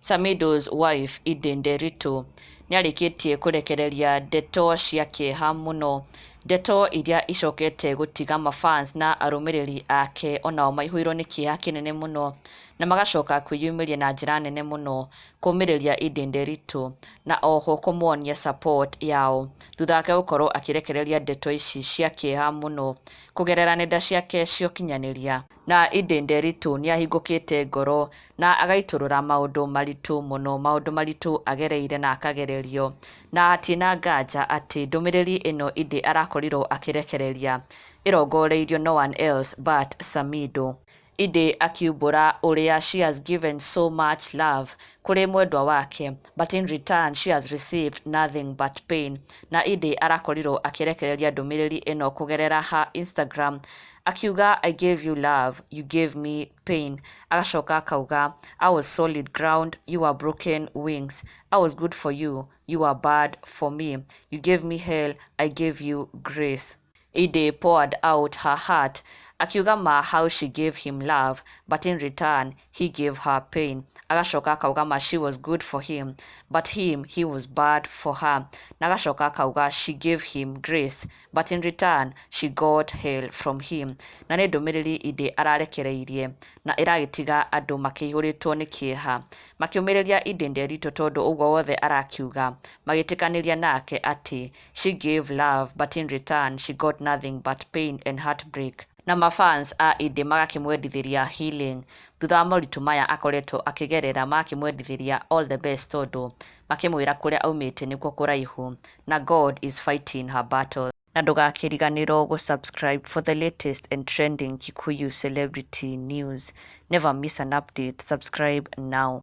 Samido's wife Edday Ndeto nĩarĩkĩtie kũrekereria ndeto cia kĩeha mũno. Ndeto iria icokete gũtiga mafans na arũmĩrĩri ake onao maihũirwo nĩ kĩeha kĩnene mũno na magacoka kwĩyumĩria na njĩra nene mũno kũũmĩrĩria Edday Ndeto na oho kũmuonia support yao thutha wake gũkorwo akĩrekereria ndeto ici cia kĩeha mũno kũgerera nenda ciake cia ũkinyanĩria. Na Edday Ndeto nĩahingũkĩte ngoro na agaitũrũra maũndũ maritũ mũno, maũndũ maritũ agereire na akagererio, na hatirĩ nganja atĩ ndũmĩrĩri ĩno Edday arakorirwo akĩrekereria ĩrongoreirio no one else but Samido. Edday akiumbũra ũrĩa she has given so much love kũrĩ mwendwa wake, but in return she has received nothing but pain. Na Edday arakorirwo akĩrekereria ndũmĩrĩri ĩno kũgerera ha Instagram akiuga, I gave you love, you gave me pain. Agacoka akauga, I was solid ground, you were broken wings. I was good for you, you were bad for me. You gave me hell, I gave you grace. Edday poured out her heart akiuga how she gave him love, but in return he gave her pain. Agacoka akauga she was good for him, but he was bad for her. Na agacoka akauga she gave him grace, but in return she got hell from him. Na nĩ ndũmĩrĩri Edday ararekereirie na ĩragĩtiga andũ makĩihũrĩtwo nĩ kĩeha makĩũmĩrĩria Edday Ndeto tondũ ũguo wothe arakiuga, magĩtĩkanĩria nake atĩ she gave love but in return she got nothing but pain and heartbreak. Na mafans a Edday magakĩmwendithĩria healing thutha wa moritũ maya akoretwo akĩgerera, makĩmwendithĩria all the best tondũ makĩmwĩra kũrĩa aumĩte nĩkuo kũraihu na God is fighting her battle. Na ndũgakĩriganĩrwo gũsubscribe for the latest and trending Kikuyu celebrity news. Never miss an update. Subscribe now.